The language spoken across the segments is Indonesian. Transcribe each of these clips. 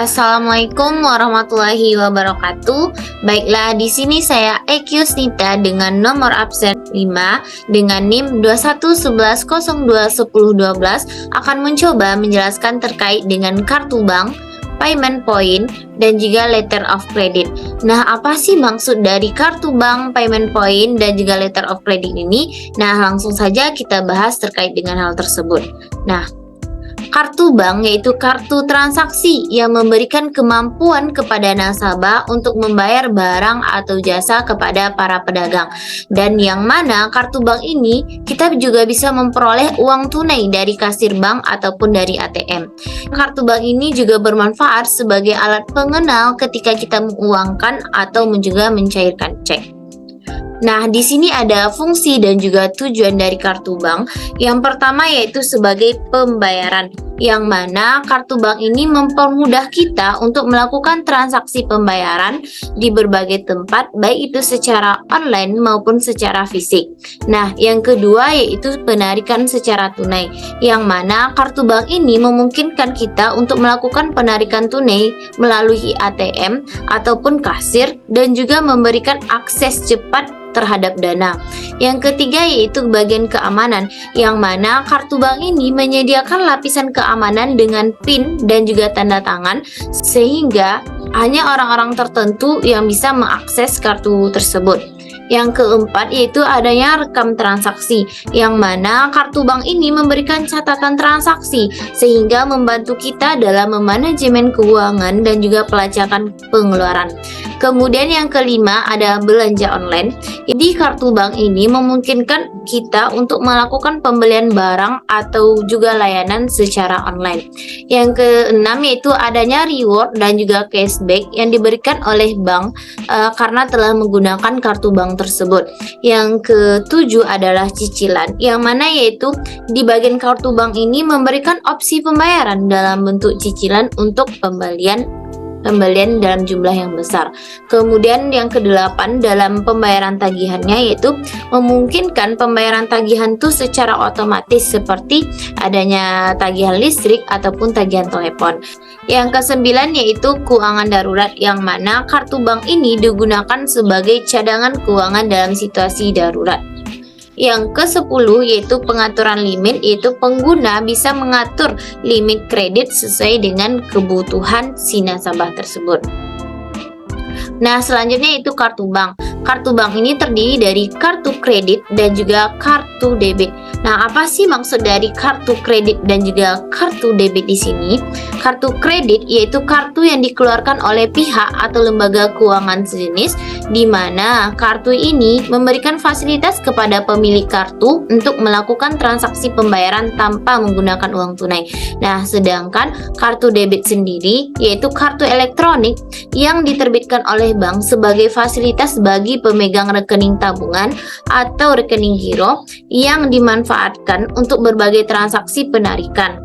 Assalamualaikum warahmatullahi wabarakatuh. Baiklah, di sini saya Ekyusnita dengan nomor absen 5 dengan NIM 2111021012 akan mencoba menjelaskan terkait dengan kartu bank, payment point, dan juga letter of credit. Nah, apa sih maksud dari kartu bank, payment point, dan juga letter of credit ini? Nah, langsung saja kita bahas terkait dengan hal tersebut. Nah, kartu bank yaitu kartu transaksi yang memberikan kemampuan kepada nasabah untuk membayar barang atau jasa kepada para pedagang. Dan yang mana kartu bank ini kita juga bisa memperoleh uang tunai dari kasir bank ataupun dari ATM. Kartu bank ini juga bermanfaat sebagai alat pengenal ketika kita menguangkan atau juga mencairkan cek. Nah, di sini ada fungsi dan juga tujuan dari kartu bank. Yang pertama yaitu sebagai pembayaran, yang mana kartu bank ini mempermudah kita untuk melakukan transaksi pembayaran di berbagai tempat, baik itu secara online maupun secara fisik. Nah, yang kedua yaitu penarikan secara tunai, yang mana kartu bank ini memungkinkan kita untuk melakukan penarikan tunai melalui ATM ataupun kasir dan juga memberikan akses cepat terhadap dana. Yang ketiga yaitu bagian keamanan, yang mana kartu bank ini menyediakan lapisan keamanan dengan PIN dan juga tanda tangan, sehingga hanya orang-orang tertentu yang bisa mengakses kartu tersebut. Yang keempat yaitu adanya rekam transaksi, yang mana kartu bank ini memberikan catatan transaksi sehingga membantu kita dalam memanajemen keuangan dan juga pelacakan pengeluaran. Kemudian yang kelima ada belanja online. Di kartu bank ini memungkinkan kita untuk melakukan pembelian barang atau juga layanan secara online. Yang keenam yaitu adanya reward dan juga cashback yang diberikan oleh bank karena telah menggunakan kartu bank tersebut. Yang ketujuh adalah cicilan, yang mana yaitu di bagian kartu bank ini memberikan opsi pembayaran dalam bentuk cicilan untuk pembelian dalam jumlah yang besar. Kemudian yang kedelapan dalam pembayaran tagihannya yaitu memungkinkan pembayaran tagihan itu secara otomatis seperti adanya tagihan listrik ataupun tagihan telepon. Yang kesembilan yaitu keuangan darurat, yang mana kartu bank ini digunakan sebagai cadangan keuangan dalam situasi darurat. Yang ke-10 yaitu pengaturan limit, yaitu pengguna bisa mengatur limit kredit sesuai dengan kebutuhan si nasabah tersebut. Nah, selanjutnya itu kartu bank. Kartu bank ini terdiri dari kartu kredit dan juga kartu debit. Nah, apa sih maksud dari kartu kredit dan juga kartu debit di sini? Kartu kredit yaitu kartu yang dikeluarkan oleh pihak atau lembaga keuangan sejenis, di mana kartu ini memberikan fasilitas kepada pemilik kartu untuk melakukan transaksi pembayaran tanpa menggunakan uang tunai. Nah, sedangkan kartu debit sendiri yaitu kartu elektronik yang diterbitkan oleh bank sebagai fasilitas bagi pemegang rekening tabungan atau rekening giro yang dimanfaatkan untuk berbagai transaksi penarikan.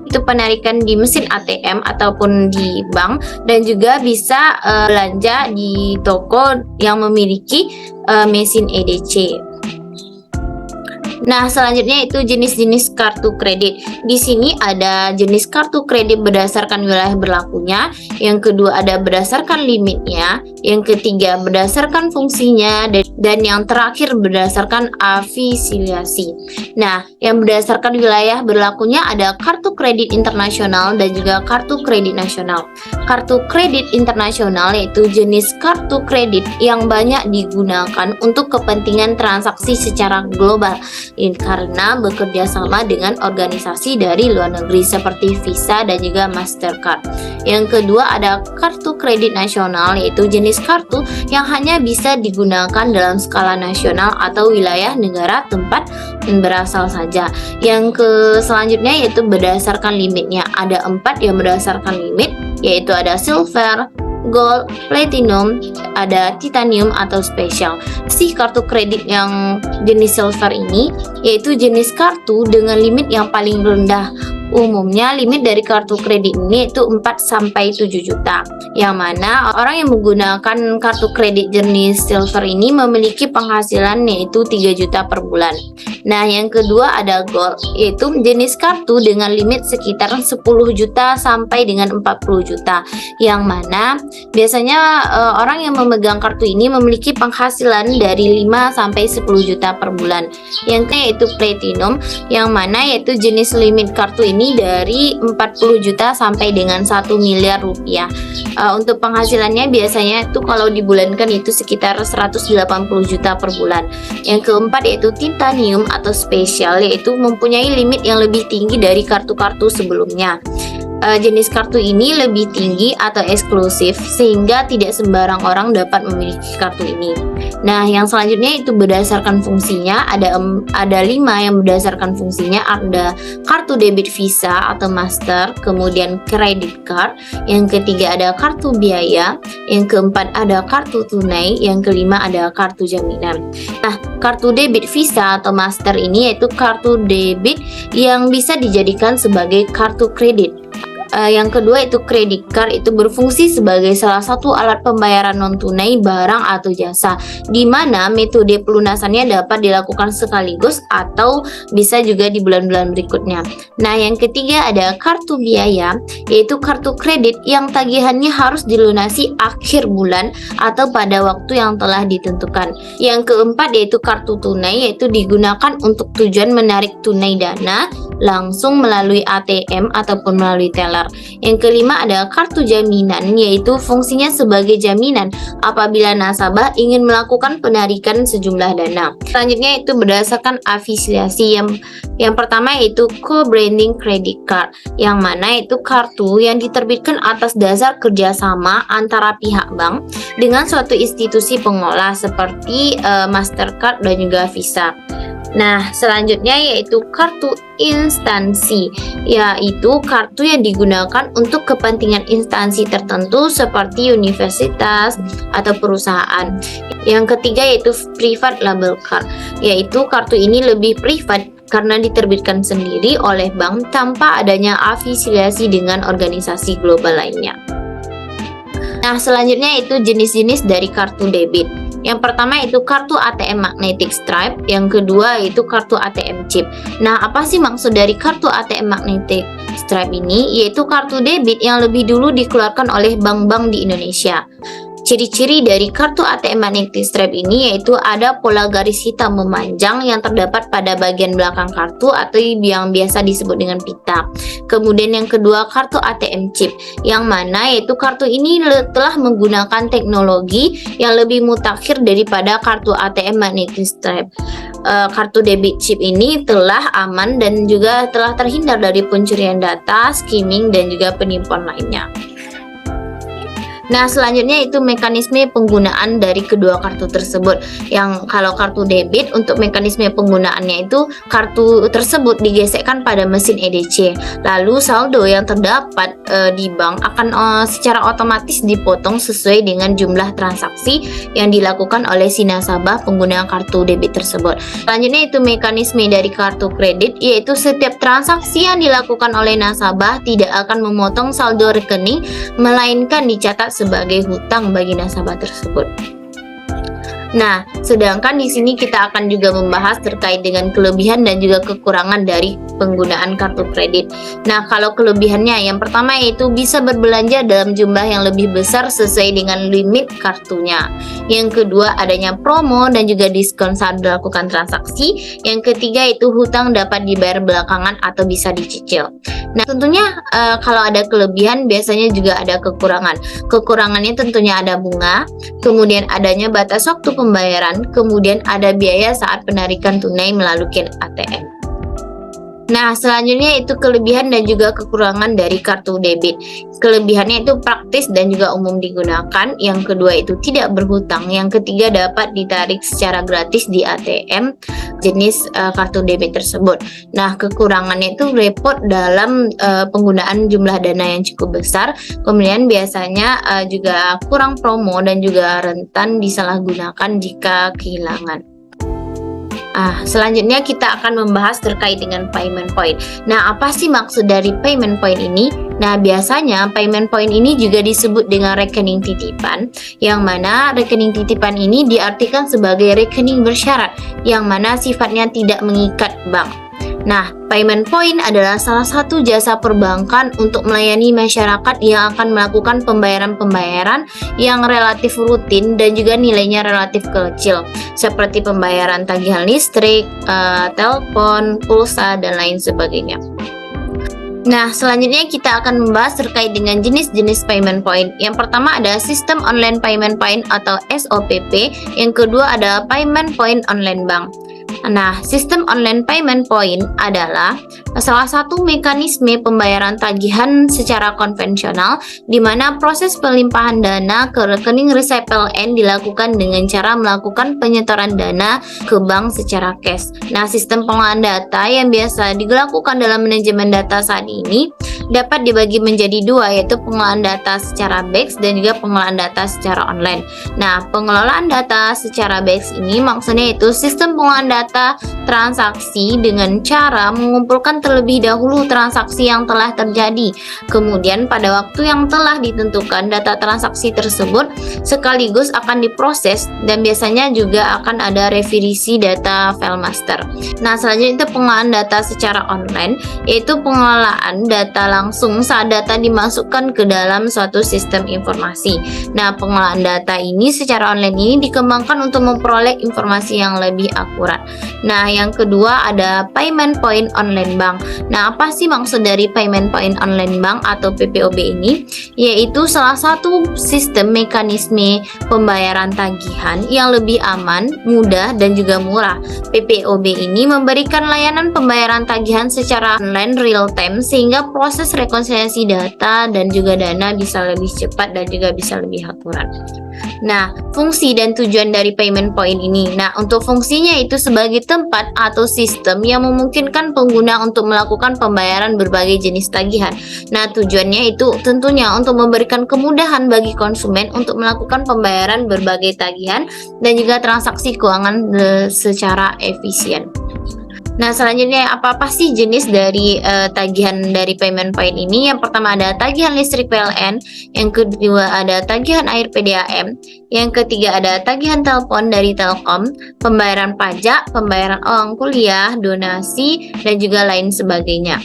Itu penarikan di mesin ATM ataupun di bank, dan juga bisa belanja di toko yang memiliki mesin EDC. Nah, selanjutnya itu jenis-jenis kartu kredit. Di sini ada jenis kartu kredit berdasarkan wilayah berlakunya, yang kedua ada berdasarkan limitnya, yang ketiga berdasarkan fungsinya, dan yang terakhir berdasarkan afiliasi. Nah, yang berdasarkan wilayah berlakunya ada kartu kredit internasional dan juga kartu kredit nasional. Kartu kredit internasional yaitu jenis kartu kredit yang banyak digunakan untuk kepentingan transaksi secara global, karena bekerja sama dengan organisasi dari luar negeri seperti Visa dan juga Mastercard. Yang kedua ada kartu kredit nasional, yaitu jenis kartu yang hanya bisa digunakan dalam skala nasional atau wilayah negara tempat berasal saja. Yang selanjutnya yaitu berdasarkan limitnya. Ada 4 yang berdasarkan limit, yaitu ada silver, gold, platinum, ada titanium atau special. Si kartu kredit yang jenis silver ini yaitu jenis kartu dengan limit yang paling rendah Umumnya limit dari kartu kredit ini itu 4 sampai 7 juta. Yang mana orang yang menggunakan kartu kredit jenis silver ini memiliki penghasilan yaitu 3 juta per bulan. Nah, yang kedua ada gold, yaitu jenis kartu dengan limit sekitar 10 juta sampai dengan 40 juta. Yang mana biasanya orang yang memegang kartu ini memiliki penghasilan dari 5 sampai 10 juta per bulan. Yang ketiga yaitu platinum, yang mana yaitu jenis limit kartu ini dari 40 juta sampai dengan 1 miliar rupiah. Untuk penghasilannya biasanya itu kalau dibulankan itu sekitar 180 juta per bulan. Yang keempat yaitu titanium atau spesial, yaitu mempunyai limit yang lebih tinggi dari kartu-kartu sebelumnya. Jenis kartu ini lebih tinggi atau eksklusif sehingga tidak sembarang orang dapat memiliki kartu ini. Nah, yang selanjutnya itu berdasarkan fungsinya, ada 5 yang berdasarkan fungsinya. Ada kartu debit Visa atau Master, kemudian credit card, yang ketiga ada kartu biaya, yang keempat ada kartu tunai, yang kelima ada kartu jaminan. Nah, kartu debit Visa atau Master ini yaitu kartu debit yang bisa dijadikan sebagai kartu kredit. Yang kedua itu credit card, itu berfungsi sebagai salah satu alat pembayaran non tunai barang atau jasa, di mana metode pelunasannya dapat dilakukan sekaligus atau bisa juga di bulan-bulan berikutnya. Nah, yang ketiga ada kartu biaya, yaitu kartu kredit yang tagihannya harus dilunasi akhir bulan atau pada waktu yang telah ditentukan. Yang keempat yaitu kartu tunai, yaitu digunakan untuk tujuan menarik tunai dana langsung melalui ATM ataupun melalui teller. Yang kelima ada kartu jaminan, yaitu fungsinya sebagai jaminan apabila nasabah ingin melakukan penarikan sejumlah dana. Selanjutnya itu berdasarkan afiliasi. Yang pertama yaitu co-branding credit card, yang mana itu kartu yang diterbitkan atas dasar kerjasama antara pihak bank dengan suatu institusi pengolah seperti Mastercard dan juga Visa. Nah, selanjutnya yaitu kartu instansi, yaitu kartu yang digunakan untuk kepentingan instansi tertentu seperti universitas atau perusahaan. Yang ketiga yaitu private label card, yaitu kartu ini lebih privat karena diterbitkan sendiri oleh bank tanpa adanya afiliasi dengan organisasi global lainnya. Nah, selanjutnya itu jenis-jenis dari kartu debit. Yang pertama itu kartu ATM Magnetic Stripe, yang kedua itu kartu ATM Chip. Nah, apa sih maksud dari kartu ATM Magnetic Stripe ini? Yaitu kartu debit yang lebih dulu dikeluarkan oleh bank-bank di Indonesia. Ciri-ciri dari kartu ATM Magnetic Stripe ini yaitu ada pola garis hitam memanjang yang terdapat pada bagian belakang kartu atau yang biasa disebut dengan pita. Kemudian yang kedua kartu ATM Chip, yang mana yaitu kartu ini telah menggunakan teknologi yang lebih mutakhir daripada kartu ATM Magnetic Stripe. Kartu debit chip ini telah aman dan juga telah terhindar dari pencurian data, skimming, dan juga penipuan lainnya. Nah, selanjutnya itu mekanisme penggunaan dari kedua kartu tersebut. Yang kalau kartu debit, untuk mekanisme penggunaannya itu kartu tersebut digesekkan pada mesin EDC. Lalu saldo yang terdapat di bank akan secara otomatis dipotong sesuai dengan jumlah transaksi yang dilakukan oleh si nasabah pengguna kartu debit tersebut. Selanjutnya itu mekanisme dari kartu kredit, yaitu setiap transaksi yang dilakukan oleh nasabah tidak akan memotong saldo rekening, melainkan dicatat sebagai hutang bagi nasabah tersebut. Nah, sedangkan di sini kita akan juga membahas terkait dengan kelebihan dan juga kekurangan dari penggunaan kartu kredit. Nah, kalau kelebihannya yang pertama yaitu bisa berbelanja dalam jumlah yang lebih besar sesuai dengan limit kartunya. Yang kedua adanya promo dan juga diskon saat dilakukan transaksi. Yang ketiga itu hutang dapat dibayar belakangan atau bisa dicicil. Nah, tentunya kalau ada kelebihan biasanya juga ada kekurangan. Kekurangannya tentunya ada bunga, kemudian adanya batas waktu pembayaran, kemudian ada biaya saat penarikan tunai melalui ATM. Nah, selanjutnya itu kelebihan dan juga kekurangan dari kartu debit. Kelebihannya itu praktis dan juga umum digunakan. Yang kedua itu tidak berhutang. Yang ketiga dapat ditarik secara gratis di ATM jenis kartu debit tersebut. Nah, kekurangannya itu repot dalam penggunaan jumlah dana yang cukup besar. Kemudian biasanya juga kurang promo dan juga rentan disalahgunakan jika kehilangan. Selanjutnya kita akan membahas terkait dengan payment point. Nah, apa sih maksud dari payment point ini? Nah, biasanya payment point ini juga disebut dengan rekening titipan, yang mana rekening titipan ini diartikan sebagai rekening bersyarat, yang mana sifatnya tidak mengikat bank. Nah, payment point adalah salah satu jasa perbankan untuk melayani masyarakat yang akan melakukan pembayaran-pembayaran yang relatif rutin dan juga nilainya relatif kecil, seperti pembayaran tagihan listrik, telepon, pulsa, dan lain sebagainya. Nah, selanjutnya kita akan membahas terkait dengan jenis-jenis payment point. Yang pertama ada sistem online payment point atau SOPP. Yang kedua ada payment point online bank. Nah, sistem online payment point adalah salah satu mekanisme pembayaran tagihan secara konvensional di mana proses pelimpahan dana ke rekening resep PLN dilakukan dengan cara melakukan penyetoran dana ke bank secara cash. Nah, sistem pengolahan data yang biasa dilakukan dalam manajemen data saat ini dapat dibagi menjadi dua, yaitu pengolahan data secara batch dan juga pengolahan data secara online. Nah, pengelolaan data secara batch ini maksudnya itu sistem pengolahan data transaksi dengan cara mengumpulkan terlebih dahulu transaksi yang telah terjadi. Kemudian pada waktu yang telah ditentukan data transaksi tersebut sekaligus akan diproses dan biasanya juga akan ada revisi data file master. Nah, selanjutnya itu pengolahan data secara online, yaitu pengelolaan data langsung saat data dimasukkan ke dalam suatu sistem informasi. Nah, pengolahan data ini secara online ini dikembangkan untuk memperoleh informasi yang lebih akurat. Nah, yang kedua ada payment point online bank. Nah, apa sih maksud dari payment point online bank atau PPOB ini? Yaitu salah satu sistem mekanisme pembayaran tagihan yang lebih aman, mudah, dan juga murah. PPOB ini memberikan layanan pembayaran tagihan secara online real time sehingga proses rekonsiliasi data dan juga dana bisa lebih cepat dan juga bisa lebih akurat. Nah, fungsi dan tujuan dari payment point ini. Nah, untuk fungsinya itu sebagai tempat atau sistem yang memungkinkan pengguna untuk melakukan pembayaran berbagai jenis tagihan. Nah, tujuannya itu tentunya untuk memberikan kemudahan bagi konsumen untuk melakukan pembayaran berbagai tagihan dan juga transaksi keuangan secara efisien. Nah, selanjutnya apa sih jenis dari tagihan dari payment point ini? Yang pertama ada tagihan listrik PLN, yang kedua ada tagihan air PDAM, yang ketiga ada tagihan telepon dari Telkom, pembayaran pajak, pembayaran uang kuliah, donasi, dan juga lain sebagainya.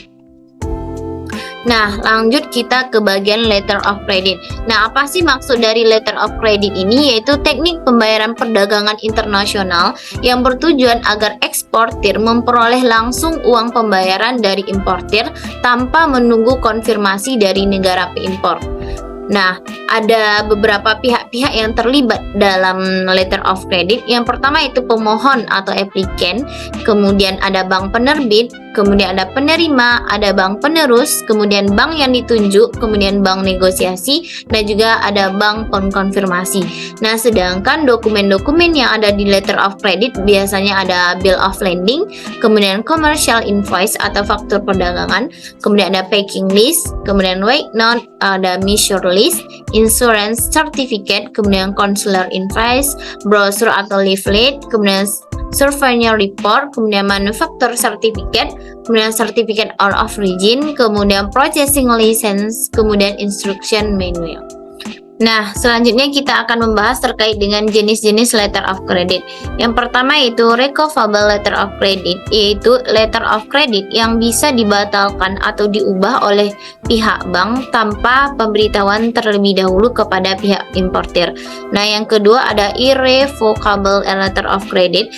Nah, lanjut kita ke bagian letter of credit. Nah, apa sih maksud dari letter of credit ini? Yaitu teknik pembayaran perdagangan internasional yang bertujuan agar eksportir memperoleh langsung uang pembayaran dari importir tanpa menunggu konfirmasi dari negara pengimpor. Nah, ada beberapa pihak-pihak yang terlibat dalam letter of credit. Yang pertama itu pemohon atau applicant, kemudian ada bank penerbit, kemudian ada penerima, ada bank penerus, kemudian bank yang ditunjuk, kemudian bank negosiasi, dan juga ada bank pengkonfirmasi. Nah, sedangkan dokumen-dokumen yang ada di letter of credit biasanya ada bill of lading, kemudian commercial invoice atau faktur perdagangan, kemudian ada packing list, kemudian weight note, ada measure list, insurance certificate, kemudian consular invoice, brochure atau leaflet, kemudian souvenir report, kemudian manufacturer certificate, kemudian certificate of origin, kemudian processing license, kemudian instruction manual. Nah, selanjutnya kita akan membahas terkait dengan jenis-jenis letter of credit. Yang pertama itu revocable letter of credit, yaitu letter of credit yang bisa dibatalkan atau diubah oleh pihak bank tanpa pemberitahuan terlebih dahulu kepada pihak importir. Nah, yang kedua ada irrevocable letter of credit,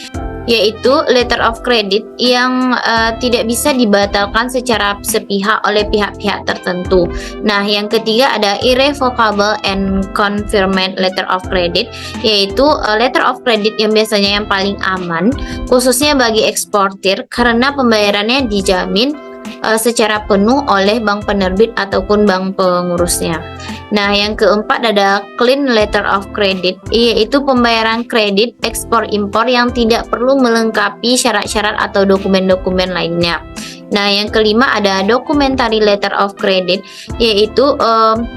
yaitu letter of credit yang tidak bisa dibatalkan secara sepihak oleh pihak-pihak tertentu. Nah, yang ketiga ada irrevocable and confirmed letter of credit, yaitu letter of credit yang biasanya yang paling aman, khususnya bagi eksportir karena pembayarannya dijamin secara penuh oleh bank penerbit ataupun bank pengurusnya. Nah, yang keempat ada clean letter of credit, yaitu pembayaran kredit ekspor-impor yang tidak perlu melengkapi syarat-syarat atau dokumen-dokumen lainnya. Nah, yang kelima ada documentary letter of credit, yaitu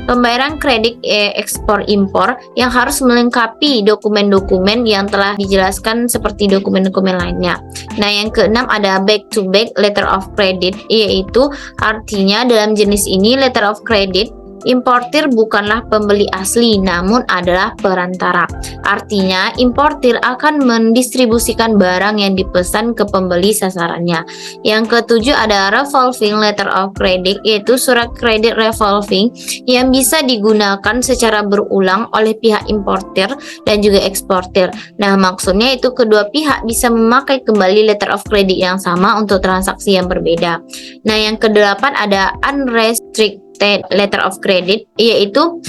pembayaran kredit ekspor impor yang harus melengkapi dokumen-dokumen yang telah dijelaskan seperti dokumen-dokumen lainnya. Nah, yang keenam ada back to back letter of credit, yaitu artinya dalam jenis ini letter of credit importir bukanlah pembeli asli namun adalah perantara. Artinya, importir akan mendistribusikan barang yang dipesan ke pembeli sasarannya. Yang ketujuh ada revolving letter of credit, yaitu surat kredit revolving yang bisa digunakan secara berulang oleh pihak importir dan juga eksportir. Nah, maksudnya itu kedua pihak bisa memakai kembali letter of credit yang sama untuk transaksi yang berbeda. Nah, yang kedelapan ada unrestricted letter of credit, yaitu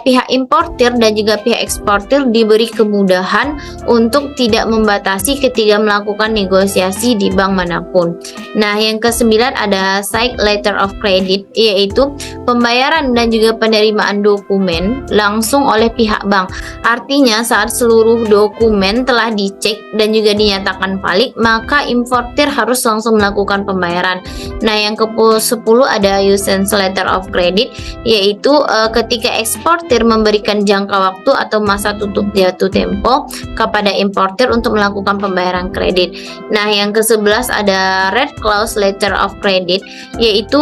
pihak importir dan juga pihak eksportir diberi kemudahan untuk tidak membatasi ketika melakukan negosiasi di bank manapun. Nah, yang kesembilan ada side letter of credit, yaitu pembayaran dan juga penerimaan dokumen langsung oleh pihak bank. Artinya saat seluruh dokumen telah dicek dan juga dinyatakan valid, maka importir harus langsung melakukan pembayaran. Nah, yang ke-10 ada usance letter of credit, yaitu ketika eksportir memberikan jangka waktu atau masa tutup jatuh tempo kepada importir untuk melakukan pembayaran kredit. Nah, yang ke-11 ada red clause letter of credit, yaitu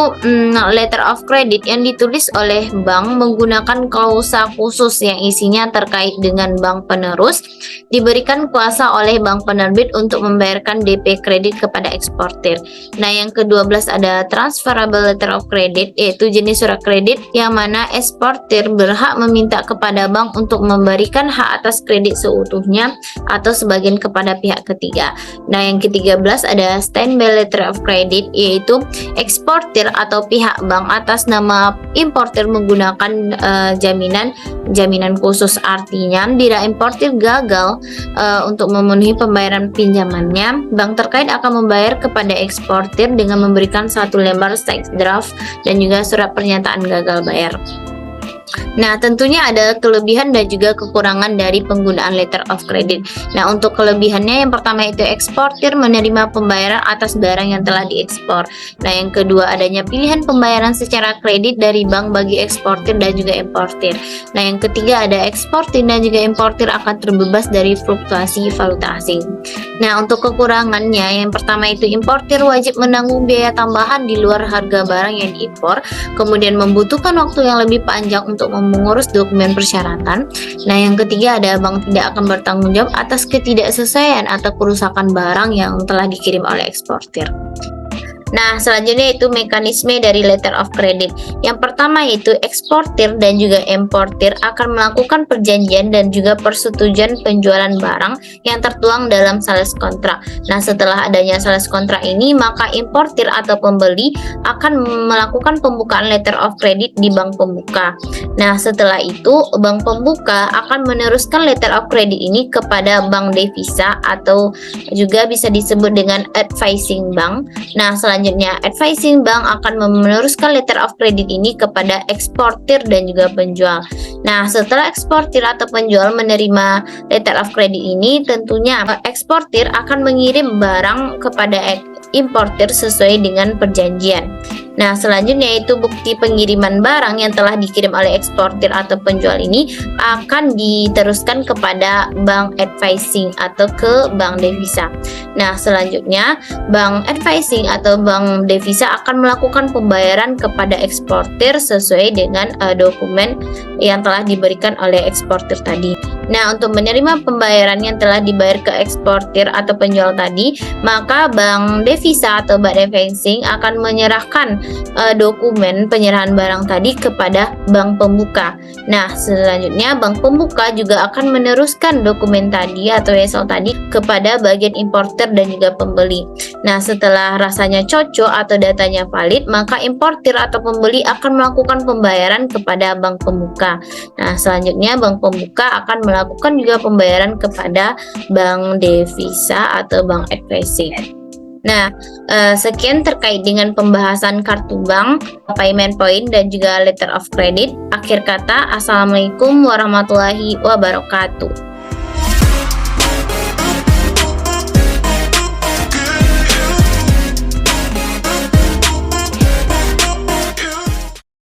letter of credit yang ditulis oleh bank menggunakan klausa khusus yang isinya terkait dengan bank penerus, diberikan kuasa oleh bank penerbit untuk membayarkan DP kredit kepada eksportir. Nah, yang ke-12 ada transferable letter of credit, yaitu jenis surat kredit yang mana eksportir berhak meminta kepada bank untuk memberikan hak atas kredit seutuhnya atau sebagian kepada pihak ketiga. Nah, yang ke-13 ada standby letter of credit, yaitu eksportir atau pihak bank atas nama importir menggunakan jaminan khusus. Artinya bila importir gagal untuk memenuhi pembayaran pinjamannya, bank terkait akan membayar kepada eksportir dengan memberikan satu lembar tax draft dan juga surat pernyataan gagal bayar. Nah, tentunya ada kelebihan dan juga kekurangan dari penggunaan letter of credit. Nah, untuk kelebihannya yang pertama itu eksportir menerima pembayaran atas barang yang telah diekspor. Nah, yang kedua adanya pilihan pembayaran secara kredit dari bank bagi eksportir dan juga importir. Nah, yang ketiga ada eksportir dan juga importir akan terbebas dari fluktuasi valuta asing. Nah, untuk kekurangannya yang pertama itu importir wajib menanggung biaya tambahan di luar harga barang yang diimpor, kemudian membutuhkan waktu yang lebih panjang untuk mengurus dokumen persyaratan. Nah, yang ketiga ada bank tidak akan bertanggung jawab atas ketidaksesuaian atau kerusakan barang yang telah dikirim oleh eksportir. Nah, selanjutnya itu mekanisme dari letter of credit. Yang pertama yaitu eksportir dan juga importir akan melakukan perjanjian dan juga persetujuan penjualan barang yang tertuang dalam sales kontrak. Nah, setelah adanya sales kontrak ini, maka importir atau pembeli akan melakukan pembukaan letter of credit di bank pembuka. Nah, setelah itu bank pembuka akan meneruskan letter of credit ini kepada bank devisa atau juga bisa disebut dengan advising bank. Nah, selanjutnya advising bank akan meneruskan letter of credit ini kepada eksportir dan juga penjual. Nah, setelah eksportir atau penjual menerima letter of credit ini, tentunya eksportir akan mengirim barang kepada importir sesuai dengan perjanjian. Nah, selanjutnya itu bukti pengiriman barang yang telah dikirim oleh eksportir atau penjual ini akan diteruskan kepada bank advising atau ke bank devisa. Nah, selanjutnya bank advising atau bank devisa akan melakukan pembayaran kepada eksportir sesuai dengan dokumen yang telah diberikan oleh eksportir tadi. Nah, untuk menerima pembayaran yang telah dibayar ke eksportir atau penjual tadi, maka bank devisa atau bank advising akan menyerahkan dokumen penyerahan barang tadi kepada bank pembuka. Nah, selanjutnya bank pembuka juga akan meneruskan dokumen tadi atau ESL tadi kepada bagian importer dan juga pembeli. Nah, setelah rasanya cocok atau datanya valid, maka importir atau pembeli akan melakukan pembayaran kepada bank pembuka. Nah, selanjutnya bank pembuka akan melakukan juga pembayaran kepada bank devisa atau bank advising. Nah, sekian terkait dengan pembahasan kartu bank, payment point, dan juga letter of credit. Akhir kata, Assalamualaikum warahmatullahi wabarakatuh.